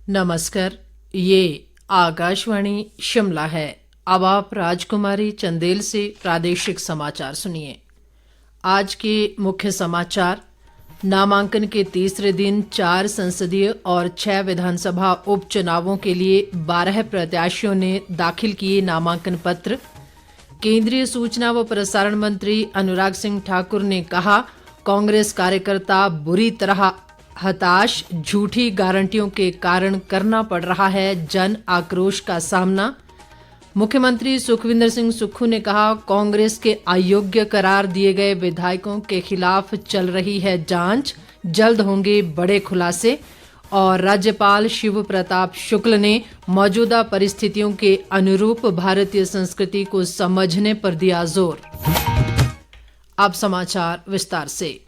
नमस्कार। ये आकाशवाणी शिमला है। अब आप राजकुमारी चंदेल से प्रादेशिक समाचार सुनिए। आज के मुख्य समाचार। नामांकन के तीसरे दिन 4 संसदीय और 6 विधानसभा उपचुनावों के लिए 12 प्रत्याशियों ने दाखिल किए नामांकन पत्र। केंद्रीय सूचना व प्रसारण मंत्री अनुराग सिंह ठाकुर ने कहा, कांग्रेस कार्यकर्ता बुरी तरह हताश, झूठी गारंटियों के कारण करना पड़ रहा है जन आक्रोश का सामना। मुख्यमंत्री सुखविंदर सिंह सुक्खू ने कहा, कांग्रेस के अयोग्य करार दिए गए विधायकों के खिलाफ चल रही है जांच, जल्द होंगे बड़े खुलासे। और राज्यपाल शिव प्रताप शुक्ल ने मौजूदा परिस्थितियों के अनुरूप भारतीय संस्कृति को समझने पर दिया जोर। अब समाचार विस्तार से।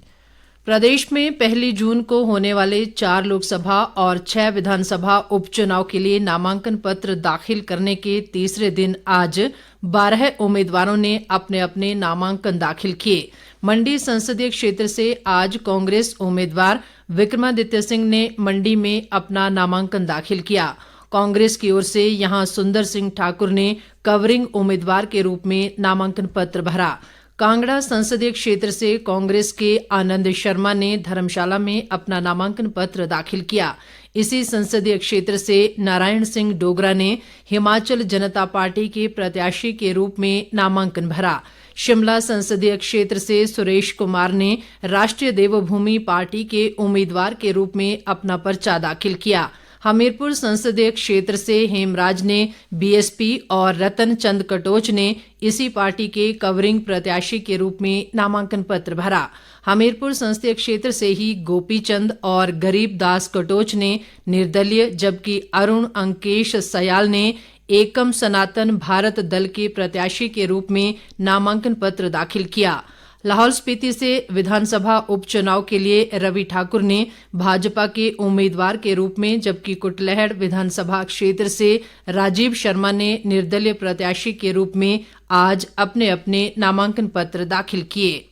प्रदेश में 1 जून को होने वाले 4 लोकसभा और 6 विधानसभा उपचुनाव के लिए नामांकन पत्र दाखिल करने के तीसरे दिन आज 12 उम्मीदवारों ने अपने अपने नामांकन दाखिल किए। मंडी संसदीय क्षेत्र से आज कांग्रेस उम्मीदवार विक्रमादित्य सिंह ने मंडी में अपना नामांकन दाखिल किया। कांग्रेस की ओर से यहां सुंदर सिंह ठाकुर ने कवरिंग उम्मीदवार के रूप में नामांकन पत्र भरा। कांगड़ा संसदीय क्षेत्र से कांग्रेस के आनंद शर्मा ने धर्मशाला में अपना नामांकन पत्र दाखिल किया। इसी संसदीय क्षेत्र से नारायण सिंह डोगरा ने हिमाचल जनता पार्टी के प्रत्याशी के रूप में नामांकन भरा। शिमला संसदीय क्षेत्र से सुरेश कुमार ने राष्ट्रीय देवभूमि पार्टी के उम्मीदवार के रूप में अपना पर्चा दाखिल किया। हमीरपुर संसदीय क्षेत्र से हेमराज ने बीएसपी और रतन चंद कटोच ने इसी पार्टी के कवरिंग प्रत्याशी के रूप में नामांकन पत्र भरा। हमीरपुर संसदीय क्षेत्र से ही गोपी चंद और गरीब दास कटोच ने निर्दलीय, जबकि अरुण अंकेश सयाल ने एकम सनातन भारत दल के प्रत्याशी के रूप में नामांकन पत्र दाखिल किया। लाहौल स्पीति से विधानसभा उपचुनाव के लिए रवि ठाकुर ने भाजपा के उम्मीदवार के रूप में, जबकि कुटलैहड़ विधानसभा क्षेत्र से राजीव शर्मा ने निर्दलीय प्रत्याशी के रूप में आज अपने अपने नामांकन पत्र दाखिल किए।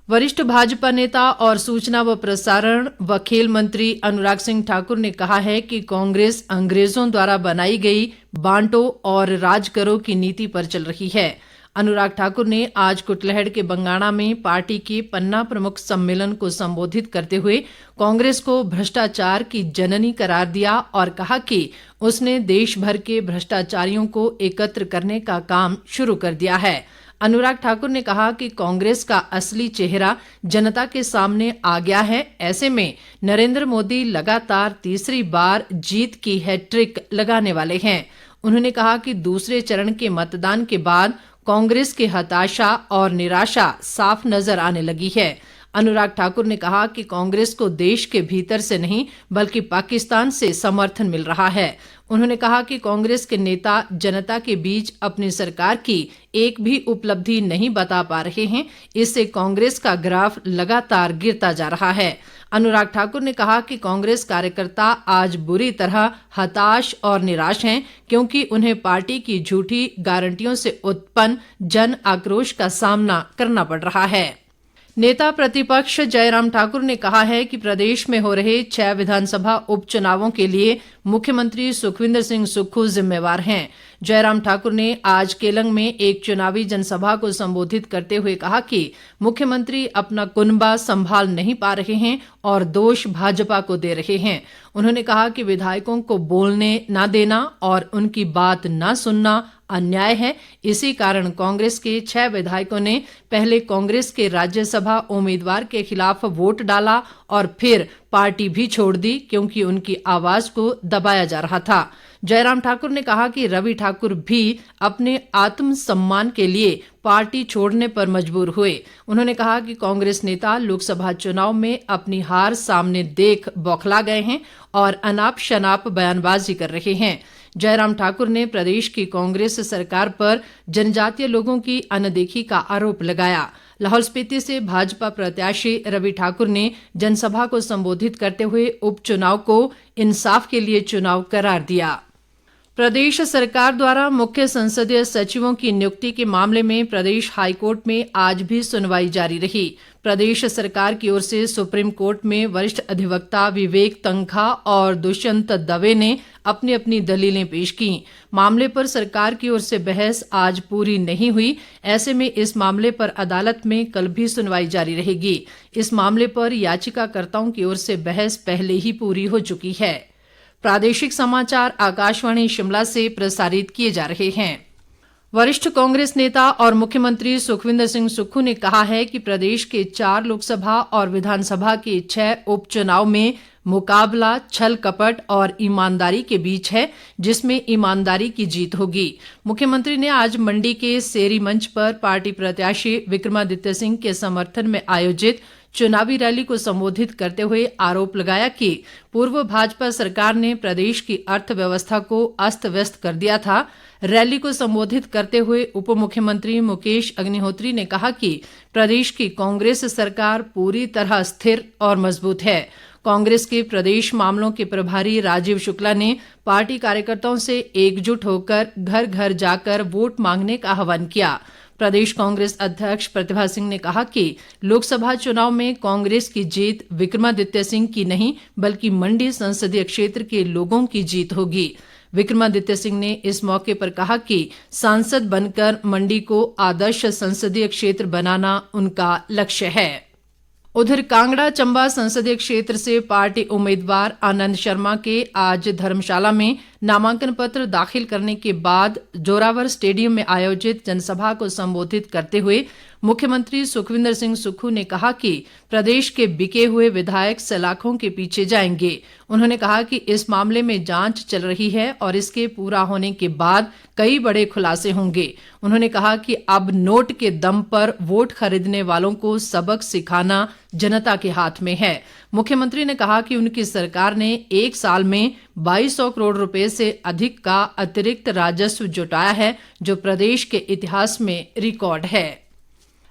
वरिष्ठ भाजपा नेता और सूचना व प्रसारण व खेल मंत्री अनुराग सिंह ठाकुर ने कहा है कि कांग्रेस अंग्रेजों द्वारा बनाई गई बांटो और राज करो की नीति पर चल रही है। अनुराग ठाकुर ने आज कुटलैहड़ के बंगाणा में पार्टी के पन्ना प्रमुख सम्मेलन को संबोधित करते हुए कांग्रेस को भ्रष्टाचार की जननी करार दिया और कहा कि उसने देश भर के भ्रष्टाचारियों को एकत्र करने का काम शुरू कर दिया है। अनुराग ठाकुर ने कहा कि कांग्रेस का असली चेहरा जनता के सामने आ गया है। ऐसे में नरेंद्र मोदी लगातार तीसरी बार जीत की हैट्रिक लगाने वाले हैं। उन्होंने कहा कि दूसरे चरण के मतदान के बाद कांग्रेस की हताशा और निराशा साफ नजर आने लगी है। अनुराग ठाकुर ने कहा कि कांग्रेस को देश के भीतर से नहीं बल्कि पाकिस्तान से समर्थन मिल रहा है। उन्होंने कहा कि कांग्रेस के नेता जनता के बीच अपनी सरकार की एक भी उपलब्धि नहीं बता पा रहे हैं। इससे कांग्रेस का ग्राफ लगातार गिरता जा रहा है। अनुराग ठाकुर ने कहा कि कांग्रेस कार्यकर्ता आज बुरी तरह हताश और निराश हैं, क्योंकि उन्हें पार्टी की झूठी गारंटियों से उत्पन्न जन आक्रोश का सामना करना पड़ रहा है। नेता प्रतिपक्ष जयराम ठाकुर ने कहा है कि प्रदेश में हो रहे 6 विधानसभा उपचुनावों के लिए मुख्यमंत्री सुखविंदर सिंह सुक्खू जिम्मेवार हैं। जयराम ठाकुर ने आज केलंग में एक चुनावी जनसभा को संबोधित करते हुए कहा कि मुख्यमंत्री अपना कुनबा संभाल नहीं पा रहे हैं और दोष भाजपा को दे रहे हैं। उन्होंने कहा कि विधायकों को बोलने न देना और उनकी बात न सुनना अन्याय है। इसी कारण कांग्रेस के 6 विधायकों ने पहले कांग्रेस के राज्यसभा उम्मीदवार के खिलाफ वोट डाला और फिर पार्टी भी छोड़ दी, क्योंकि उनकी आवाज को दबाया जा रहा था। जयराम ठाकुर ने कहा कि रवि ठाकुर भी अपने आत्मसम्मान के लिए पार्टी छोड़ने पर मजबूर हुए। उन्होंने कहा कि कांग्रेस नेता लोकसभा चुनाव में अपनी हार सामने देख बौखला गए हैं और अनाप शनाप बयानबाजी कर रहे हैं। जयराम ठाकुर ने प्रदेश की कांग्रेस सरकार पर जनजातीय लोगों की अनदेखी का आरोप लगाया। लाहौल स्पीति से भाजपा प्रत्याशी रवि ठाकुर ने जनसभा को संबोधित करते हुए उपचुनाव को इंसाफ के लिए चुनाव करार दिया। प्रदेश सरकार द्वारा मुख्य संसदीय सचिवों की नियुक्ति के मामले में प्रदेश हाईकोर्ट में आज भी सुनवाई जारी रही। प्रदेश सरकार की ओर से सुप्रीम कोर्ट में वरिष्ठ अधिवक्ता विवेक तन्खा और दुष्यंत दवे ने अपनी अपनी दलीलें पेश की। मामले पर सरकार की ओर से बहस आज पूरी नहीं हुई। ऐसे में इस मामले पर अदालत में कल भी सुनवाई जारी रहेगी। इस मामले पर याचिकाकर्ताओं की ओर से बहस पहले ही पूरी हो चुकी है। प्रादेशिक समाचार आकाशवाणी शिमला से प्रसारित किए जा रहे हैं। वरिष्ठ कांग्रेस नेता और मुख्यमंत्री सुखविंदर सिंह सुक्खू ने कहा है कि प्रदेश के 4 लोकसभा और विधानसभा के 6 उपचुनाव में मुकाबला छल कपट और ईमानदारी के बीच है, जिसमें ईमानदारी की जीत होगी। मुख्यमंत्री ने आज मंडी के सेरी मंच पर पार्टी प्रत्याशी विक्रमादित्य सिंह के समर्थन में आयोजित चुनावी रैली को संबोधित करते हुए आरोप लगाया कि पूर्व भाजपा सरकार ने प्रदेश की अर्थव्यवस्था को अस्त व्यस्त कर दिया था। रैली को संबोधित करते हुए उप मुख्यमंत्री मुकेश अग्निहोत्री ने कहा कि प्रदेश की कांग्रेस सरकार पूरी तरह स्थिर और मजबूत है। कांग्रेस के प्रदेश मामलों के प्रभारी राजीव शुक्ला ने पार्टी कार्यकर्ताओं से एकजुट होकर घर घर जाकर वोट मांगने का आह्वान किया। प्रदेश कांग्रेस अध्यक्ष प्रतिभा सिंह ने कहा कि लोकसभा चुनाव में कांग्रेस की जीत विक्रमादित्य सिंह की नहीं बल्कि मंडी संसदीय क्षेत्र के लोगों की जीत होगी। विक्रमादित्य सिंह ने इस मौके पर कहा कि सांसद बनकर मंडी को आदर्श संसदीय क्षेत्र बनाना उनका लक्ष्य है। उधर कांगड़ा चंबा संसदीय क्षेत्र से पार्टी उम्मीदवार आनंद शर्मा के आज धर्मशाला में नामांकन पत्र दाखिल करने के बाद जोरावर स्टेडियम में आयोजित जनसभा को संबोधित करते हुए मुख्यमंत्री सुखविंदर सिंह सुक्खू ने कहा कि प्रदेश के बिके हुए विधायक सलाखों के पीछे जाएंगे। उन्होंने कहा कि इस मामले में जांच चल रही है और इसके पूरा होने के बाद कई बड़े खुलासे होंगे। उन्होंने कहा कि अब नोट के दम पर वोट खरीदने वालों को सबक सिखाना जनता के हाथ में है। मुख्यमंत्री ने कहा कि उनकी सरकार ने 1 साल में 2200 करोड़ रुपए से अधिक का अतिरिक्त राजस्व जुटाया है, जो प्रदेश के इतिहास में रिकॉर्ड है।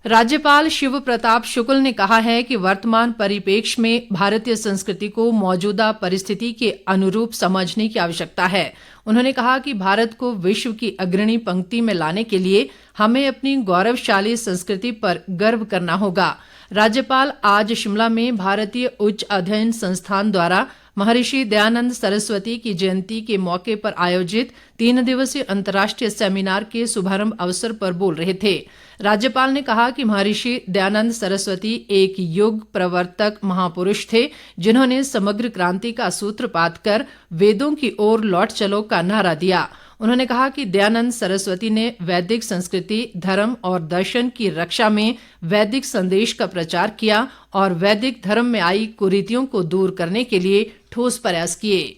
राज्यपाल शिव प्रताप शुक्ल ने कहा है कि वर्तमान परिप्रेक्ष्य में भारतीय संस्कृति को मौजूदा परिस्थिति के अनुरूप समझने की आवश्यकता है। उन्होंने कहा कि भारत को विश्व की अग्रणी पंक्ति में लाने के लिए हमें अपनी गौरवशाली संस्कृति पर गर्व करना होगा। राज्यपाल आज शिमला में भारतीय उच्च अध्ययन संस्थान द्वारा महर्षि दयानंद सरस्वती की जयंती के मौके पर आयोजित 3 दिवसीय अंतर्राष्ट्रीय सेमिनार के शुभारंभ अवसर पर बोल रहे थे। राज्यपाल ने कहा कि महर्षि दयानंद सरस्वती एक युग प्रवर्तक महापुरुष थे, जिन्होंने समग्र क्रांति का सूत्रपात कर वेदों की ओर लौट चलो का नारा दिया। उन्होंने कहा कि दयानंद सरस्वती ने वैदिक संस्कृति, धर्म और दर्शन की रक्षा में वैदिक संदेश का प्रचार किया और वैदिक धर्म में आई कुरीतियों को दूर करने के लिए ठोस प्रयास किए।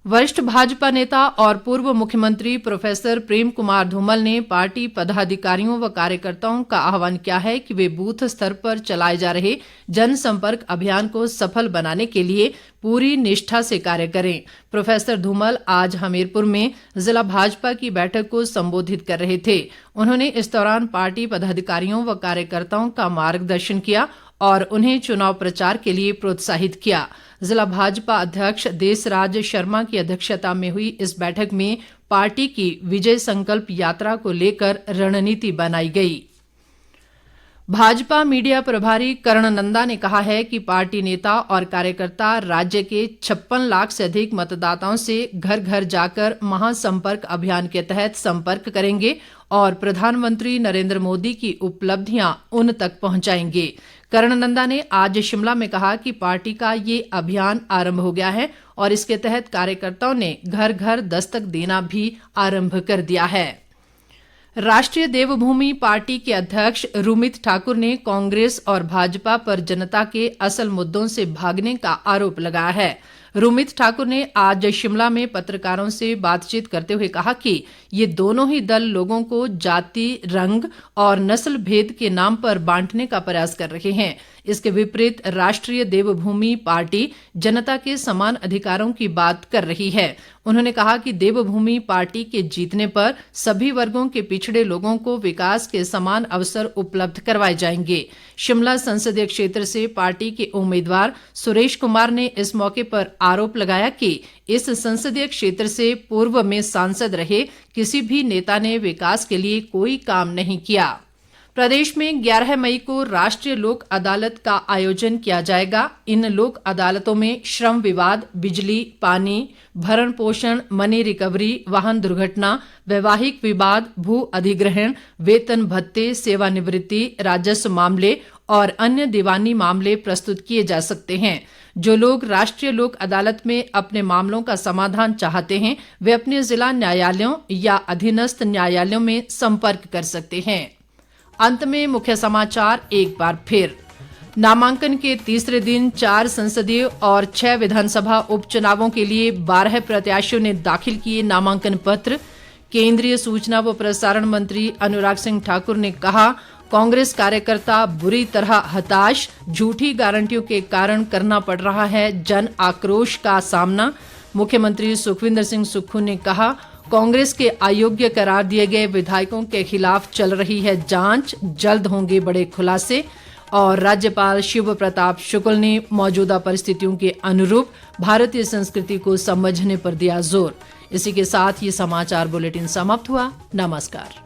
वरिष्ठ भाजपा नेता और पूर्व मुख्यमंत्री प्रोफेसर प्रेम कुमार धूमल ने पार्टी पदाधिकारियों व कार्यकर्ताओं का आह्वान किया है कि वे बूथ स्तर पर चलाए जा रहे जनसंपर्क अभियान को सफल बनाने के लिए पूरी निष्ठा से कार्य करें। प्रोफेसर धूमल आज हमीरपुर में जिला भाजपा की बैठक को संबोधित कर रहे थे। उन्होंने इस दौरान पार्टी पदाधिकारियों व कार्यकर्ताओं का मार्गदर्शन किया और उन्हें चुनाव प्रचार के लिए प्रोत्साहित किया। जिला भाजपा अध्यक्ष देसराज शर्मा की अध्यक्षता में हुई इस बैठक में पार्टी की विजय संकल्प यात्रा को लेकर रणनीति बनाई गई। भाजपा मीडिया प्रभारी कर्ण नंदा ने कहा है कि पार्टी नेता और कार्यकर्ता राज्य के 56 लाख से अधिक मतदाताओं से घर घर जाकर महासंपर्क अभियान के तहत संपर्क करेंगे और प्रधानमंत्री नरेंद्र मोदी की उपलब्धियां उन तक पहुंचाएंगे। कर्ण नंदा ने आज शिमला में कहा कि पार्टी का ये अभियान आरंभ हो गया है और इसके तहत कार्यकर्ताओं ने घर घर दस्तक देना भी आरंभ कर दिया है। राष्ट्रीय देवभूमि पार्टी के अध्यक्ष रुमित ठाकुर ने कांग्रेस और भाजपा पर जनता के असल मुद्दों से भागने का आरोप लगाया है। रुमित ठाकुर ने आज शिमला में पत्रकारों से बातचीत करते हुए कहा कि ये दोनों ही दल लोगों को जाति, रंग और नस्ल भेद के नाम पर बांटने का प्रयास कर रहे हैं। इसके विपरीत राष्ट्रीय देवभूमि पार्टी जनता के समान अधिकारों की बात कर रही है। उन्होंने कहा कि देवभूमि पार्टी के जीतने पर सभी वर्गों के पिछड़े लोगों को विकास के समान अवसर उपलब्ध करवाए जाएंगे। शिमला संसदीय क्षेत्र से पार्टी के उम्मीदवार सुरेश कुमार ने इस मौके पर आरोप लगाया कि इस संसदीय क्षेत्र से पूर्व में सांसद रहे किसी भी नेता ने विकास के लिए कोई काम नहीं किया। प्रदेश में 11 मई को राष्ट्रीय लोक अदालत का आयोजन किया जाएगा। इन लोक अदालतों में श्रम विवाद, बिजली, पानी, भरण पोषण, मनी रिकवरी, वाहन दुर्घटना, वैवाहिक विवाद, भू अधिग्रहण, वेतन भत्ते, सेवानिवृत्ति, राजस्व मामले और अन्य दीवानी मामले प्रस्तुत किए जा सकते हैं। जो लोग राष्ट्रीय लोक अदालत में अपने मामलों का समाधान चाहते हैं वे अपने जिला न्यायालयों या अधीनस्थ न्यायालयों में संपर्क कर सकते हैं। अंत में मुख्य समाचार एक बार फिर। नामांकन के तीसरे दिन 4 संसदीय और 6 विधानसभा उपचुनावों के लिए 12 प्रत्याशियों ने दाखिल किए नामांकन पत्र। केंद्रीय सूचना व प्रसारण मंत्री अनुराग सिंह ठाकुर ने कहा, कांग्रेस कार्यकर्ता बुरी तरह हताश, झूठी गारंटियों के कारण करना पड़ रहा है जन आक्रोश का सामना। मुख्यमंत्री सुखविंदर सिंह सुक्खू ने कहा, कांग्रेस के अयोग्य करार दिए गए विधायकों के खिलाफ चल रही है जांच, जल्द होंगे बड़े खुलासे। और राज्यपाल शिव प्रताप शुक्ल ने मौजूदा परिस्थितियों के अनुरूप भारतीय संस्कृति को समझने पर दिया जोर। इसी के साथ ये समाचार बुलेटिन समाप्त हुआ। नमस्कार।